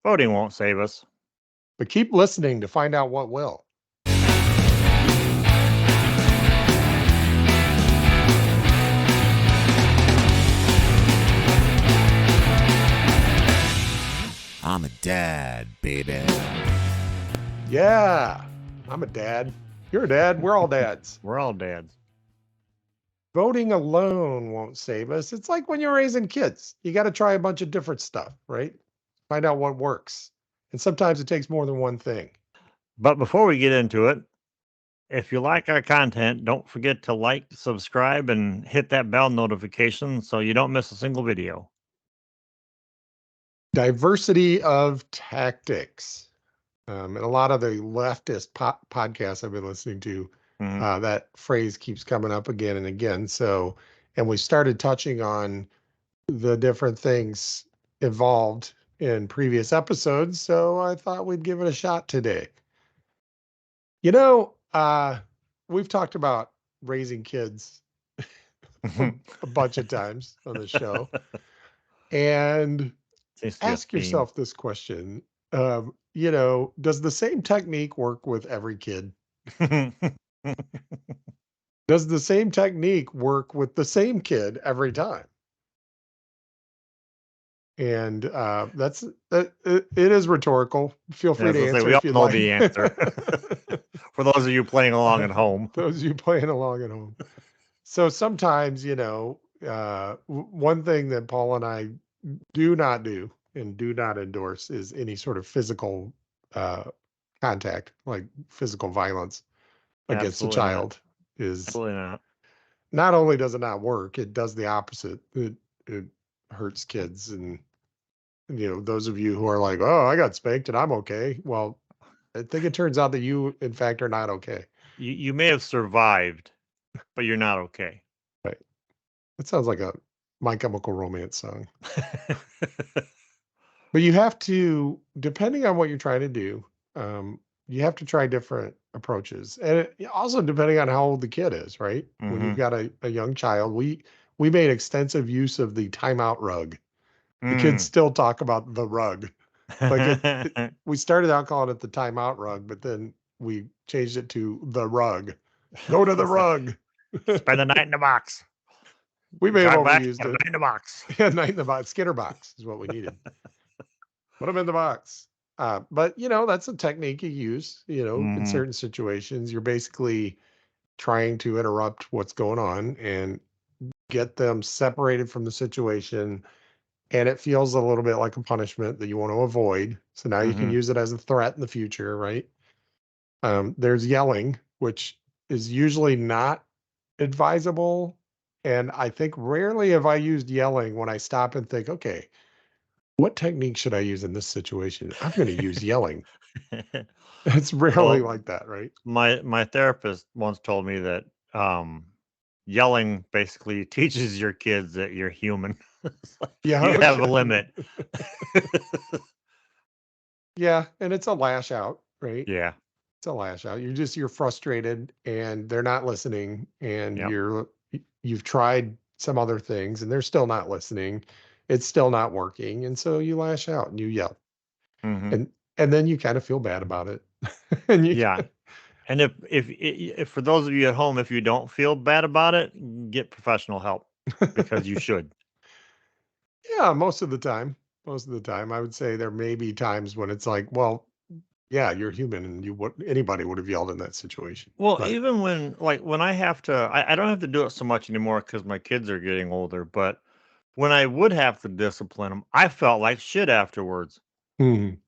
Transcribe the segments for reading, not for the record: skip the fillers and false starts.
Voting won't save us. But keep listening to find out what will. I'm a dad, baby. Yeah, I'm a dad. You're a dad. We're all dads. We're all dads. Voting alone won't save us. It's like when you're raising kids. You got to try a bunch of different stuff, right? Find out what works. And sometimes it takes more than one thing. But before we get into it, if you like our content, don't forget to like, subscribe, and hit that bell notification so you don't miss a single video. Diversity of tactics. And a lot of the leftist podcasts I've been listening to, that phrase keeps coming up again and again. So, and we started touching on the different things involved in previous episodes. So I thought we'd give it a shot today. You know, we've talked about raising kids a bunch of times on the show. And ask yourself this question. Does the same technique work with every kid? Does the same technique work with the same kid every time? And it is rhetorical. Feel free to answer if you'd like. We all know the answer. For those of you playing along at home. Those of you playing along at home. So sometimes, one thing that Paul and I do not do and do not endorse is any sort of physical contact, like physical violence against a child. Absolutely not only does it not work, it does the opposite. It hurts kids. And those of you who are like, oh, I got spanked and I'm okay. Well, I think it turns out that you, in fact, are not okay. You may have survived, but you're not okay. Right. That sounds like a My Chemical Romance song. But you have to, depending on what you're trying to do, you have to try different approaches. And also depending on how old the kid is, right? When you've got a young child, we made extensive use of the timeout rug. The kids still talk about the rug. Like we started out calling it the timeout rug, but then we changed it to the rug. Go to the rug. Spend the night in the box. We may have overused it. Night in the box. Yeah, night in the box. Skinner box is what we needed. Put them in the box. But that's a technique you use, in certain situations. You're basically trying to interrupt what's going on and get them separated from the situation. And it feels a little bit like a punishment that you want to avoid. So now you can use it as a threat in the future, right? There's yelling, which is usually not advisable. And I think rarely have I used yelling when I stop and think, okay, what technique should I use in this situation? I'm going to use yelling. It's rarely like that, right? My therapist once told me that yelling basically teaches your kids that you're human. You have a limit. Yeah, and it's a lash out, right? Yeah. It's a lash out. You're frustrated and they're not listening, and you've tried some other things and they're still not listening. It's still not working. And so you lash out and you yell. And then you kind of feel bad about it. And and if for those of you at home, if you don't feel bad about it, get professional help, because you should. Yeah, most of the time. I would say there may be times when it's like, well, yeah, you're human, and anybody would have yelled in that situation. Well, but even when I have to, I don't have to do it so much anymore because my kids are getting older. But when I would have to discipline them, I felt like shit afterwards. And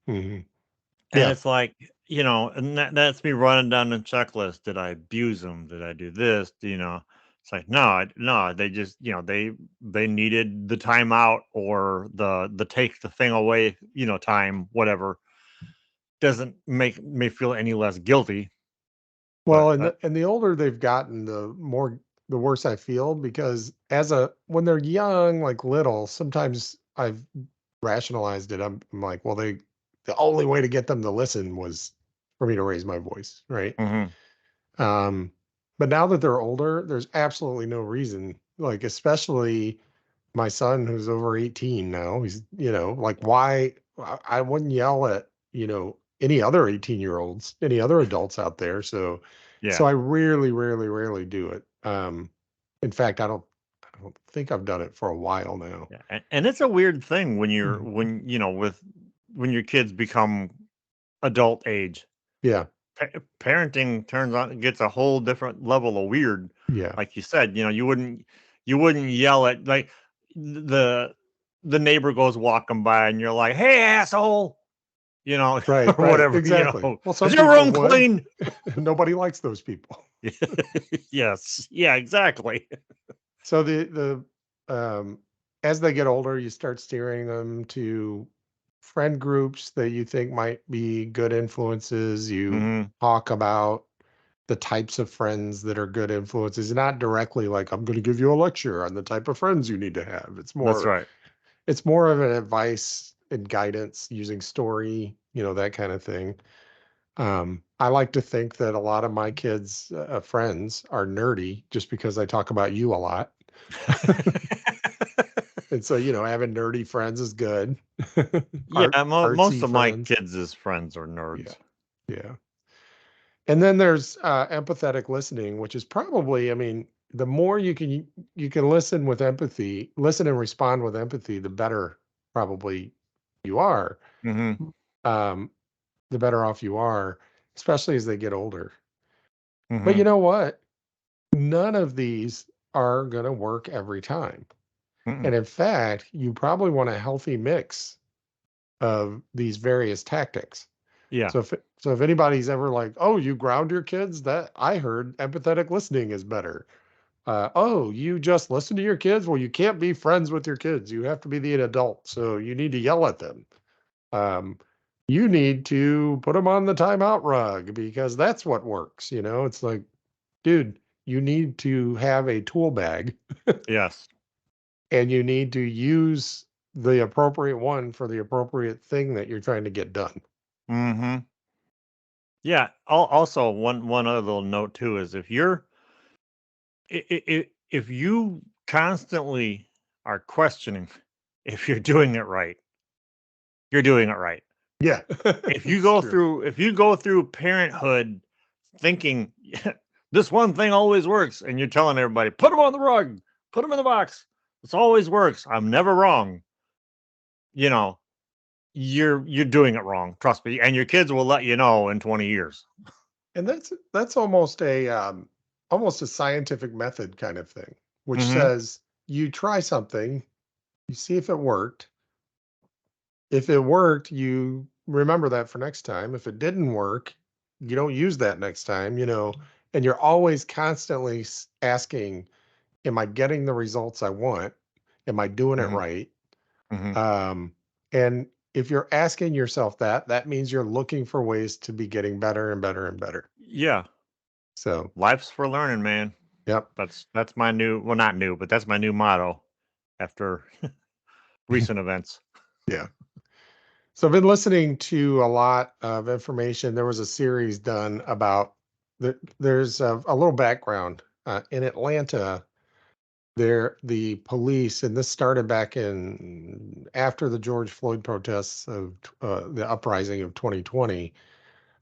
it's like, and that's me running down the checklist. Did I abuse them? Did I do this? It's like, no, they just, they needed the timeout or the take the thing away, time, whatever. Doesn't make me feel any less guilty. Well, and the older they've gotten, the worse I feel, because when they're young, like little, sometimes I've rationalized it. I'm like, well, the only way to get them to listen was for me to raise my voice, right? But now that they're older, there's absolutely no reason, like, especially my son who's over 18 now. He's, like, why I wouldn't yell at, any other 18-year-olds, any other adults out there. So Yeah. I rarely do it. In fact, I don't think I've done it for a while now. Yeah. And it's a weird thing when Mhm. when your kids become adult age. Yeah, Parenting gets a whole different level of weird. yeah, Like you said, you wouldn't yell at, like, the the neighbor goes walking by and you're like, "Hey, asshole," right, or right, whatever, exactly. Well, "Is some your people room would. clean?" Nobody likes those people. Yes. Yeah, exactly. So as they get older, you start steering them to friend groups that you think might be good influences. You Mhm. talk about the types of friends that are good influences, not directly like I'm going to give you a lecture on the type of friends you need to have. That's right. It's more of an advice and guidance using story, that kind of thing. I like to think that a lot of my kids' friends are nerdy just because I talk about you a lot. And so, having nerdy friends is good. Yeah, most Artsy of my friends. kids' friends are Yeah. nerds. Yeah. And then there's empathetic listening, which is probably, I mean, the more you can listen with empathy, listen and respond with empathy, the better probably you are. Mhm. Um, the better off you are, especially as they get older. But you Mhm. know what? None of these are going to work every time. And Mm-mm. in fact, you probably want a healthy mix of these various tactics. Yeah. So if anybody's ever like, "Oh, you ground your kids," that I heard empathetic listening is better. "Oh, you just listen to your kids." Well, you can't be friends with your kids. You have to be the adult. So you need to yell at them. Um, you need to put them on the timeout rug because that's what works. It's like, dude, you need to have a tool bag Yes. and you need to use the appropriate one for the appropriate thing that you're trying to get done. Mhm. Yeah. Also, one other little note too is if you constantly are questioning if you're doing it right, you're doing it right. Yeah, it's true. If you go through parenthood thinking this one thing always works, and you're telling everybody, put them on the rug, put them in the box, this always works, I'm never wrong, you know, you're doing it wrong. Trust me, and your kids will let you know in 20 years. And that's almost a scientific method kind of thing, which Hmm. says you try something, you see if it worked. If it worked, you remember that for next time. If it didn't work, you don't use that next time, and you're always constantly asking, am I getting the results I want? Am I doing it Hmm. right? Hmm. And if you're asking yourself that, that means you're looking for ways to be getting better and better and better. Yeah, So, life's for learning, man. yep. That's my new, well, not new, but that's my new motto after recent events. Yeah. So I've been listening to a lot of information. There was a series done about there's a little background in Atlanta. The police, and this started back in after the George Floyd protests of the uprising of 2020.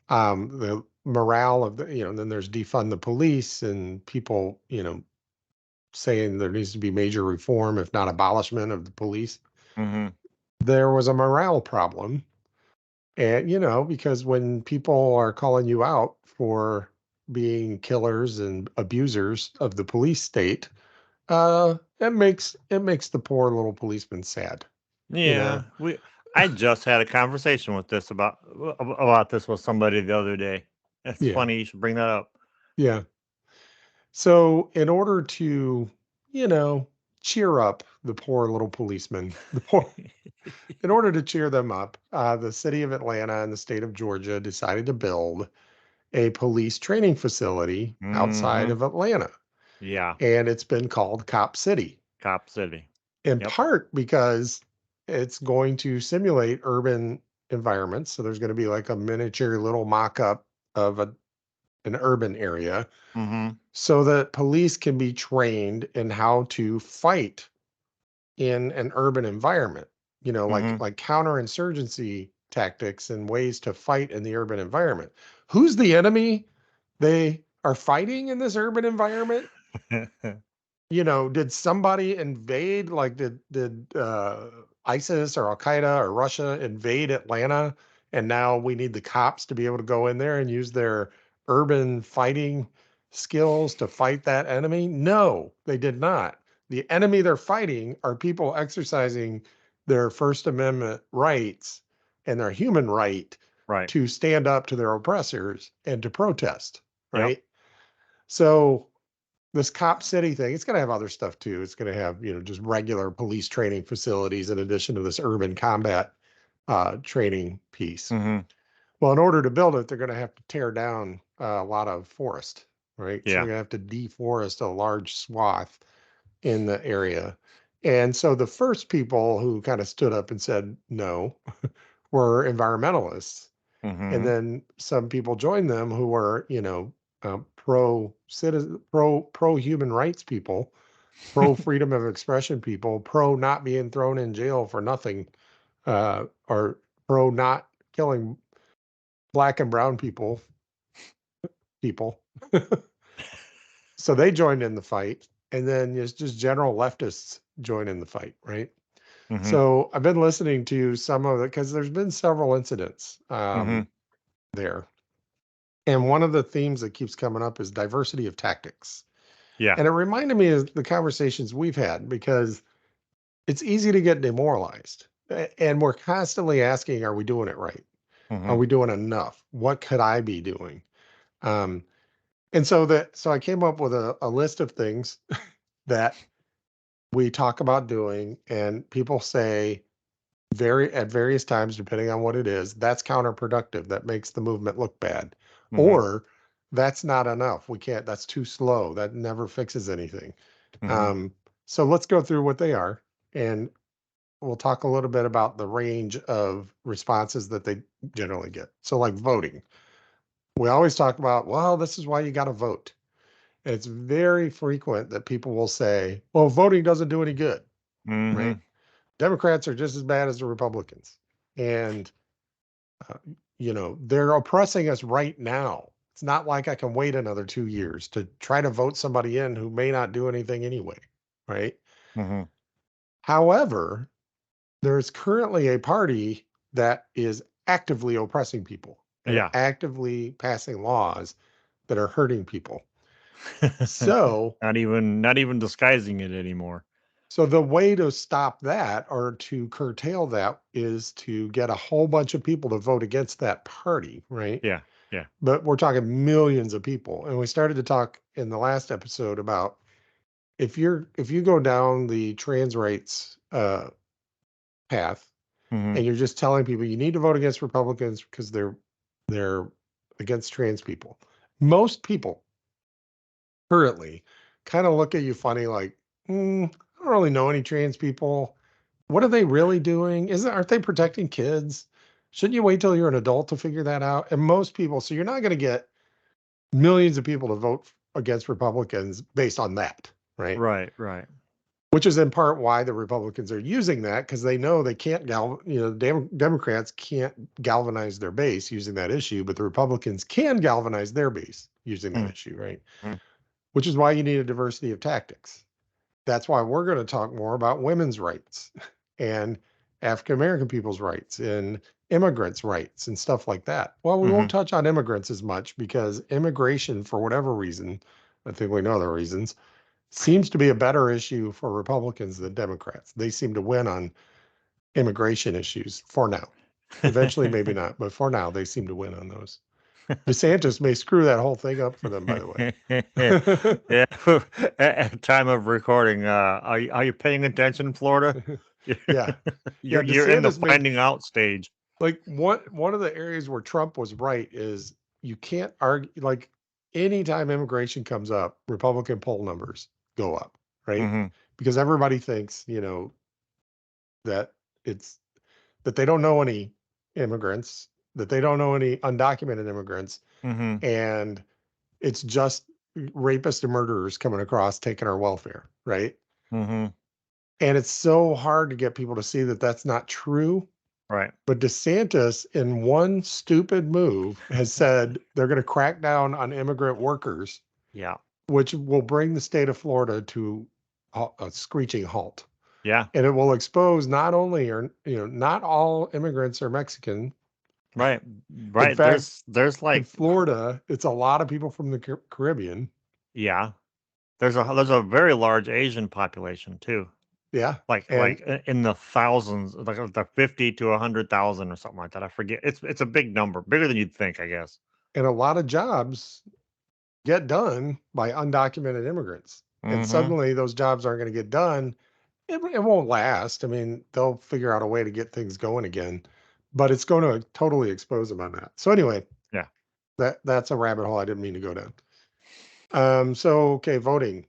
The morale of then there's defund the police and people, saying there needs to be major reform, if not abolishment of the police. Hmm. There was a morale problem. And, because when people are calling you out for being killers and abusers of the police state, it makes the poor little policeman sad, you know? Yeah, I just had a conversation with this about this with somebody the other day. It's Yeah. funny you should bring that up. Yeah. So in order to, you know, cheer up the poor little policeman, in order to cheer them up, the city of Atlanta and the state of Georgia decided to build a police training facility outside Hmm. of Atlanta. Yeah, And it's been called Cop City, Cop City. in Yep. part because it's going to simulate urban environments. So there's going to be like a miniature little mock-up of an urban area Hmm. so that police can be trained in how to fight in an urban environment. Mhm. like counterinsurgency tactics and ways to fight in the urban environment. Who's the enemy they are fighting in this urban environment? Did somebody invade? Like, did ISIS or Al Qaeda or Russia invade Atlanta? And now we need the cops to be able to go in there and use their urban fighting skills to fight that enemy? No, they did not. The enemy they're fighting are people exercising their First Amendment rights and their human right Right. to stand up to their oppressors and to protest, Yep. right? So this Cop City thing, it's going to have other stuff too. It's going to have, just regular police training facilities in addition to this urban combat training piece. Mhm. Well, in order to build it, they're going to have to tear down a lot of forest, right? So Yeah. they're going to have to deforest a large swath in the area. And so the first people who kind of stood up and said no were environmentalists. And Mhm. then some people joined them who were, pro citizen, pro human rights people, pro freedom of expression people, pro not being thrown in jail for nothing, or pro not killing black and brown people. So they joined in the fight, and then just general leftists join in the fight, right? Mhm. So I've been listening to some of it because there's been several incidents Mhm. there. And one of the themes that keeps coming up is diversity of tactics. Yeah. And it reminded me of the conversations we've had because it's easy to get demoralized. And we're constantly asking, are we doing it right? Are Mhm. we doing enough? What could I be doing? Um, and so I came up with a list of things that we talk about doing, and people say at various times, depending on what it is, that's counterproductive. That makes the movement look bad. Mhm. Or that's not enough. We can't, that's too slow. That never fixes anything. Mhm. Um, so let's go through what they are, and we'll talk a little bit about the range of responses that they generally get. So, like voting, we always talk about, well, this is why you got to vote. And it's very frequent that people will say, well, voting doesn't do any good, right? Mhm. Democrats are just as bad as the Republicans. And, uh, they're oppressing us right now. It's not like I can wait another 2 years to try to vote somebody in who may not do anything anyway, right? Mhm. However, there's currently a party that is actively oppressing people and Yeah. actively passing laws that are hurting people. So, Not even disguising it anymore. so the way to stop that or to curtail that is to get a whole bunch of people to vote against that party, right? Yeah. Yeah. But we're talking millions of people. And we started to talk in the last episode about if you go down the trans rights path Mhm. and you're just telling people you need to vote against Republicans because they're against trans people. Most people currently kind of look at you funny, like, I don't really know any trans people. What are they really doing? Aren't they protecting kids? Shouldn't you wait till you're an adult to figure that out? And most people, so you're not going to get millions of people to vote against Republicans based on that, right? Right. Right. Which is in part why the Republicans are using that because they know they can't Democrats can't galvanize their base using that issue, but the Republicans can galvanize their base using that Mhm. issue, right? Mhm. Which is why you need a diversity of tactics. That's why we're going to talk more about women's rights and African American people's rights and immigrants' rights and stuff like that. Well, we won't Mhm. touch on immigrants as much because immigration, for whatever reason, I think we know the reasons, seems to be a better issue for Republicans than Democrats. They seem to win on immigration issues for now. Eventually, maybe not, but for now, they seem to win on those. DeSantis may screw that whole thing up for them, by the way. Yeah. At time of recording, are you paying attention, Florida? Yeah. Yeah. You're in the DeSantis may, finding out stage. like, one of the areas where Trump was right is you can't argue, like, anytime immigration comes up, Republican poll numbers go up, right? Mhm. Because everybody thinks, that it's that they don't know any immigrants, that they don't know any undocumented immigrants, Mhm. and it's just rapists and murderers coming across taking our welfare, right? Mhm. And it's so hard to get people to see that that's not true. Right. But DeSantis, in one stupid move, has said they're going to crack down on immigrant workers, Yeah. which will bring the state of Florida to a screeching halt. Yeah. And it will expose not only not all immigrants are Mexican. Right. In Right. fact, There's in like Florida, it's a lot of people from the Caribbean. yeah. There's a very large Asian population too. Yeah. Like And in the thousands, like the 50 to 100,000 or something like that. I forget. It's a big number, bigger than you'd think, I guess. and a lot of jobs get done by undocumented immigrants. And Mm-hmm. suddenly those jobs aren't going to get done. It won't last. I mean, they'll figure out a way to get things going again, but it's going to totally expose them on that. So anyway, Yeah. that's a rabbit hole I didn't mean to go down. So okay, voting.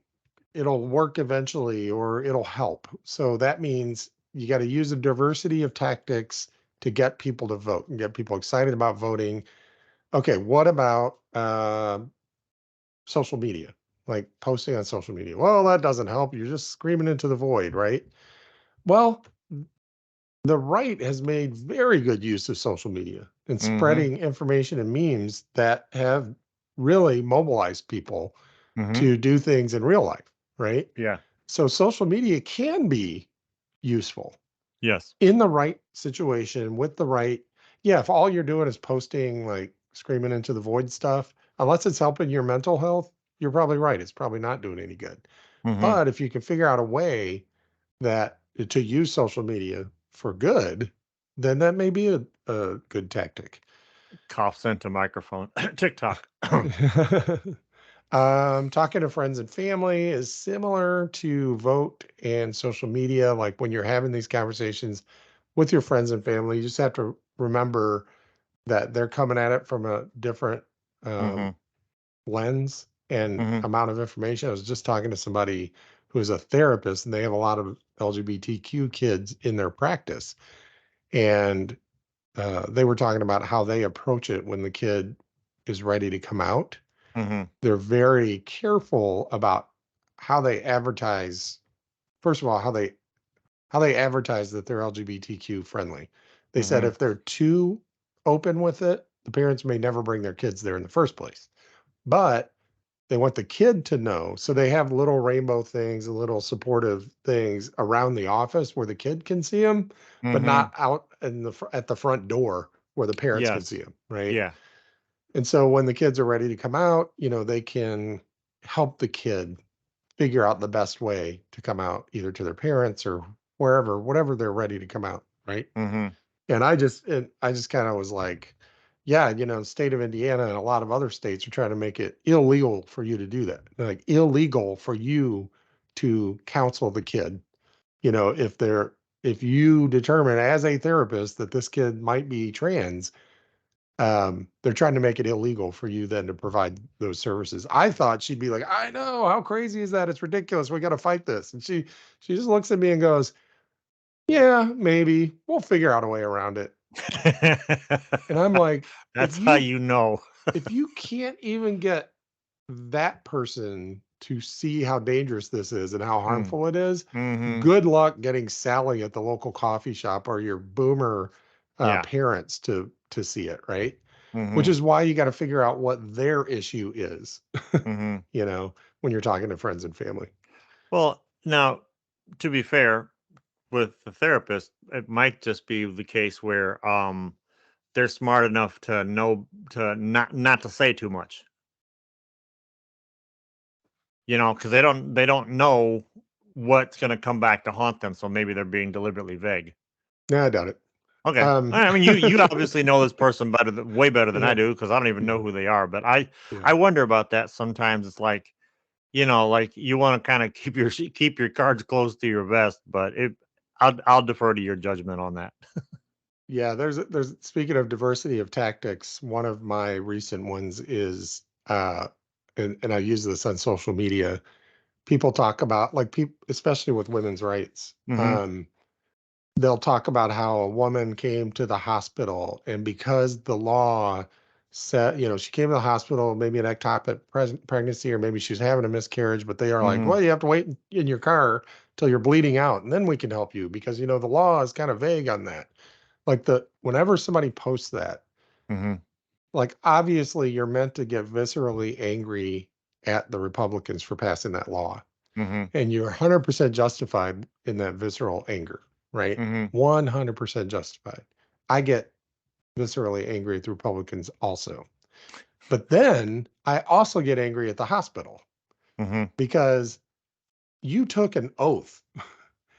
It'll work eventually or it'll help. So that means you got to use a diversity of tactics to get people to vote and get people excited about voting. Okay, what about social media? Like posting on social media. Well, that doesn't help. You're just screaming into the void, right? Well, the right has made very good use of social media and Mm-hmm. spreading information and memes that have really mobilized people Mm-hmm. to do things in real life, right? Yeah. So social media can be useful Yes. in the right situation with the right. Yeah, if all you're doing is posting like screaming into the void stuff, unless it's helping your mental health, you're probably right. It's probably not doing any good. Mm-hmm. But if you can figure out a way that to use social media for good, then that may be a good tactic. Coughs into microphone. TikTok. Talking to friends and family is similar to vote and social media. Like when you're having these conversations with your friends and family, you just have to remember that they're coming at it from a different Mm-hmm. lens and Mm-hmm. amount of information. I was just talking to somebody who is a therapist, and they have a lot of LGBTQ kids in their practice. And they were talking about how they approach it when the kid is ready to come out. Mm-hmm. They're very careful about how they advertise. First of all, how they advertise that they're LGBTQ friendly. They said Mm-hmm. if they're too open with it, the parents may never bring their kids there in the first place. But they want the kid to know. So they have little rainbow things, little supportive things around the office where the kid can see them, but Mm-hmm. not out in at the front door where the parents can see Yes. them, right? Yeah. And so when the kids are ready to come out, they can help the kid figure out the best way to come out, either to their parents or wherever, whatever they're ready to come out, right? Mm-hmm. And I just kind of was like, yeah, the state of Indiana and a lot of other states are trying to make it illegal for you to do that. Like illegal for you to counsel the kid. If you determine as a therapist that this kid might be trans, they're trying to make it illegal for you then to provide those services. I thought she'd be like, I know, how crazy is that? It's ridiculous. We got to fight this. And she just looks at me and goes, yeah, maybe we'll figure out a way around it. And I'm like, That's how you know. if you can't even get that person to see how dangerous this is and how harmful it is, Mm-hmm. good luck getting Sally at the local coffee shop or your boomer Yeah. parents to see it, right? Mm-hmm. Which is why you got to figure out what their issue is, Mm-hmm. when you're talking to friends and family. Well, now, to be fair, with the therapist, it might just be the case where they're smart enough to know to not to say too much. Because they don't know what's going to come back to haunt them, so maybe they're being deliberately vague. Yeah, I doubt it. Okay. I mean, you obviously know this person way better than I Yeah. do, because I don't even know who they are. But I Yeah. wonder about that sometimes. It's like, like you want to kind of keep your cards close to your vest, but I'll defer to your judgment on that. Yeah, there's speaking of diversity of tactics, one of my recent ones is and I use this on social media. People talk about, like, people, especially with women's rights. Mm-hmm. They'll talk about how a woman came to the hospital, and because the law said, she came to the hospital, maybe an ectopic pregnancy, or maybe she's having a miscarriage, but they are like, Mm-hmm. well, you have to wait in your car till you're bleeding out, and then we can help you because the law is kind of vague on that. Like whenever somebody posts that, Mm-hmm. like obviously you're meant to get viscerally angry at the Republicans for passing that law. Mm-hmm. And you're 100% justified in that visceral anger, right? Mm-hmm. 100% justified. I get viscerally angry at the Republicans also. But then I also get angry at the hospital Mm-hmm. because you took an oath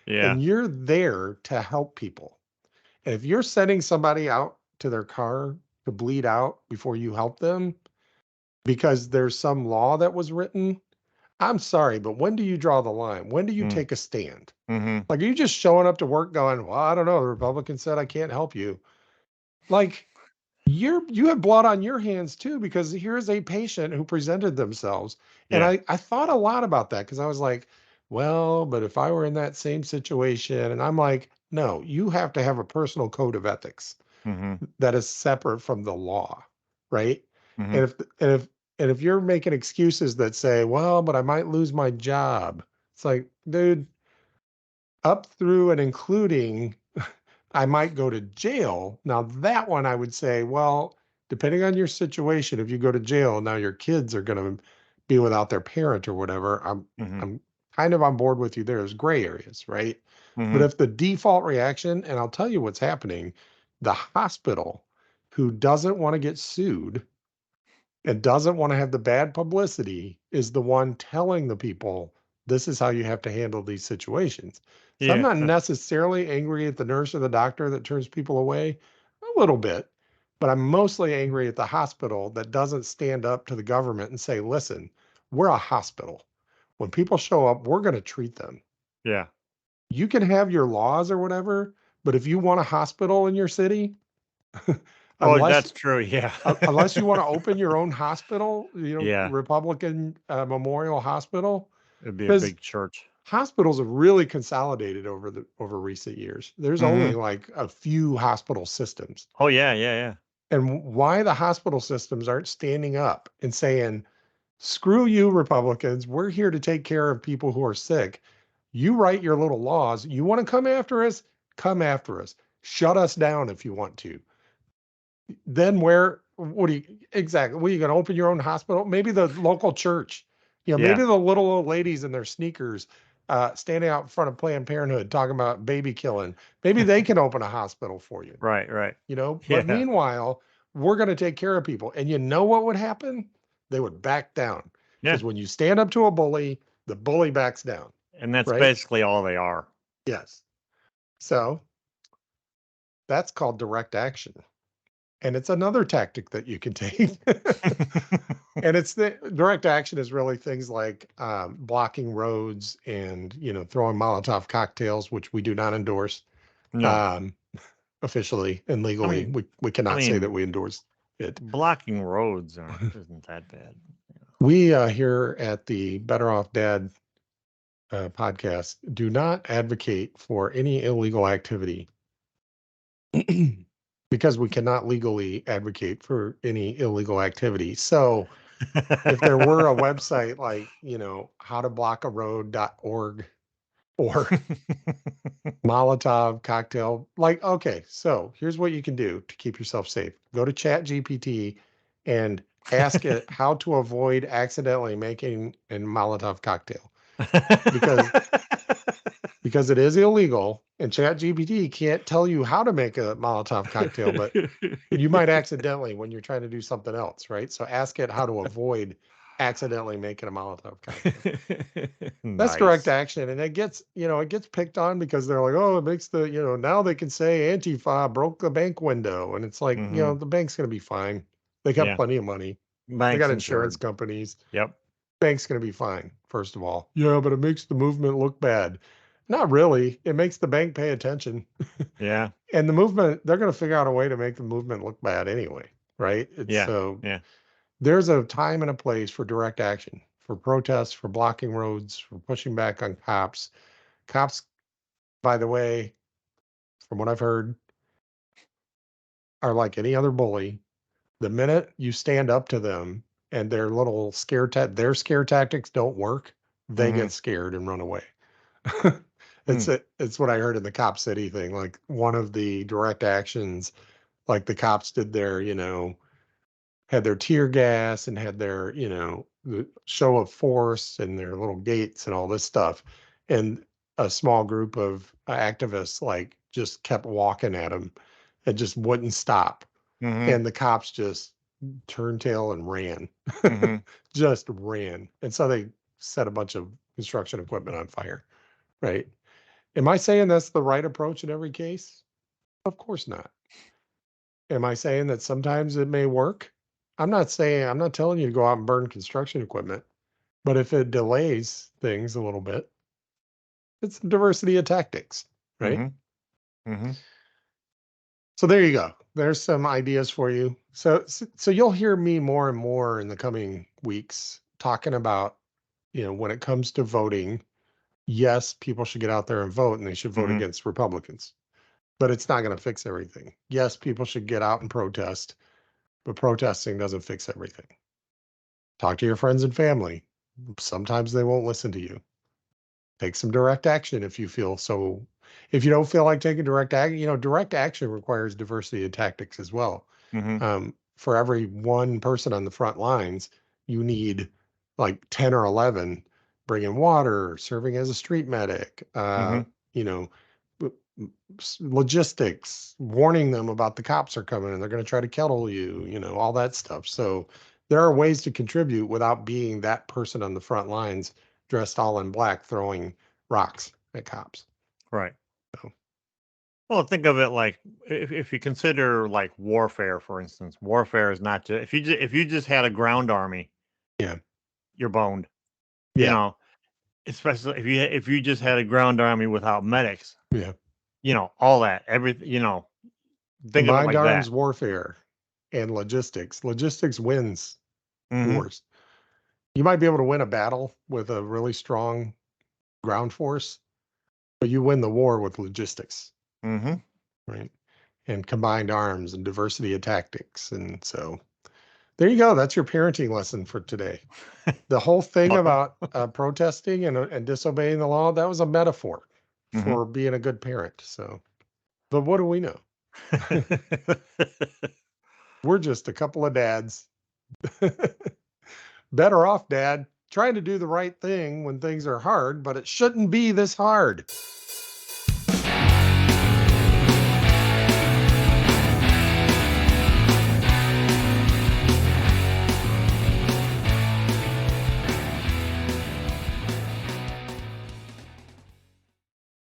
Yeah. and you're there to help people. And if you're sending somebody out to their car to bleed out before you help them because there's some law that was written, I'm sorry, but when do you draw the line? When do you take a stand? Mm-hmm. Like, are you just showing up to work going, well, I don't know, the Republican said I can't help you. Like, you have blood on your hands too, because here's a patient who presented themselves. And Yeah. I thought a lot about that because I was like, well, but if I were in that same situation, and I'm like, no, you have to have a personal code of ethics Mm-hmm. that is separate from the law, right? Mm-hmm. And if you're making excuses that say, well, but I might lose my job, it's like, dude, up through and including I might go to jail. Now that one I would say, well, depending on your situation, if you go to jail, now your kids are going to be without their parent or whatever. Mm-hmm. I'm kind of on board with you. There's gray areas, right? But Mm-hmm. if the default reaction, and I'll tell you what's happening, the hospital who doesn't want to get sued and doesn't want to have the bad publicity is the one telling the people this is how you have to handle these situations. So I'm Yeah. not necessarily angry at the nurse or the doctor that turns people away, a little bit, but I'm mostly angry at the hospital that doesn't stand up to the government and say, listen, we're a hospital. When people show up, we're going to treat them. Yeah. You can have your laws or whatever, but if you want a hospital in your city, Oh, unless that's true. Yeah. unless you want to open your own hospital, Yeah. Republican Memorial Hospital, It'd be a because big church. hospitals have really consolidated over recent years. There's only Mm-hmm. like a few hospital systems. Oh, yeah. Yeah. Yeah. And why the hospital systems aren't standing up and saying, screw you, Republicans, we're here to take care of people who are sick. You write your little laws. You want to come after us? Come after us. Shut us down if you want to. Then what are you exactly? What are you going to open your own hospital? Maybe the local church, maybe Yeah. the little old ladies in their sneakers, standing out in front of Planned Parenthood talking about baby killing. Maybe they can open a hospital for you, Right. Right. but Yeah. meanwhile, we're going to take care of people. And you know what would happen? They would back down Yeah. because when you stand up to a bully, the bully backs down, And that's right? basically all they are. Yes. So that's called direct action. And it's another tactic that you can take. And it's the direct action is really things like blocking roads and throwing Molotov cocktails, which we do not endorse No. officially and I legally. mean, We cannot say that we endorse it. blocking roads isn't that bad. We here at the Better Off Dad podcast do not advocate for any illegal activity because we cannot legally advocate for any illegal activity. So if there were a website like, howtoblockaroad.org or Molotov cocktail, like, okay, so here's what you can do to keep yourself safe. Go to ChatGPT and ask it how to avoid accidentally making a Molotov cocktail because it is illegal and ChatGPT can't tell you how to make a Molotov cocktail, but you might accidentally when you're trying to do something else, right? So ask it how to avoid accidentally making a Molotov cocktail. That's direct Nice. action. And it gets picked on because they're like, oh, it makes now they can say Antifa broke the bank window. And it's like, Mhm. the bank's going to be fine. They got Yeah. plenty of money. They Bank's got insurance insured. companies. Yep. Bank's going to be fine, first of all. Yeah, but it makes the movement look bad. Not really. It makes the bank pay attention. Yeah. And the movement, they're going to figure out a way to make the movement look bad anyway, right? Yeah. So Yeah. there's a time and a place for direct action, for protests, for blocking roads, for pushing back on cops. Cops, by the way, from what I've heard, are like any other bully. The minute you stand up to them and their little their scare tactics don't work, they Mhm. get scared and run away. It's what I heard in the Cop City thing. Like one of the direct actions, like the cops did their, had their tear gas and had their, the show of force and their little gates and all this stuff. And a small group of activists like just kept walking at them and just wouldn't stop. And the cops just turned tail and ran, just ran. And so they set a bunch of construction equipment on fire, right? Am I saying that's the right approach in every case? Of course not. Am I saying that sometimes it may work? I'm not telling you to go out and burn construction equipment, but if it delays things a little bit, it's diversity of tactics, right? So there you go. There's some ideas for you. So you'll hear me more and more in the coming weeks talking about, when it comes to voting, yes, people should get out there and vote and they should vote against Republicans, but it's not going to fix everything. Yes, people should get out and protest, but protesting doesn't fix everything. Talk to your friends and family. Sometimes they won't listen to you. Take some direct action if you feel so. If you don't feel like taking direct action, direct action requires diversity of tactics as well. For every one person on the front lines, you need like 10 or 11 bringing water, serving as a street medic, logistics, warning them about the cops are coming and they're going to try to kettle you, all that stuff. So there are ways to contribute without being that person on the front lines dressed all in black throwing rocks at cops. Right. So. Well, think of it like if you consider like warfare, for instance. Warfare is not just if you just had a ground army, you're boned. Yeah. Especially if you just had a ground army without medics. Yeah. All that, everything, think of it combined like arms that. warfare and logistics. Logistics wins wars. You might be able to win a battle with a really strong ground force, but you win the war with logistics. Right. And combined arms and diversity of tactics. And so there you go. That's your parenting lesson for today. The whole thing about protesting and disobeying the law, that was a metaphor for being a good parent. So, but what do we know? We're just a couple of dads. Better off, Dad, trying to do the right thing when things are hard, but it shouldn't be this hard.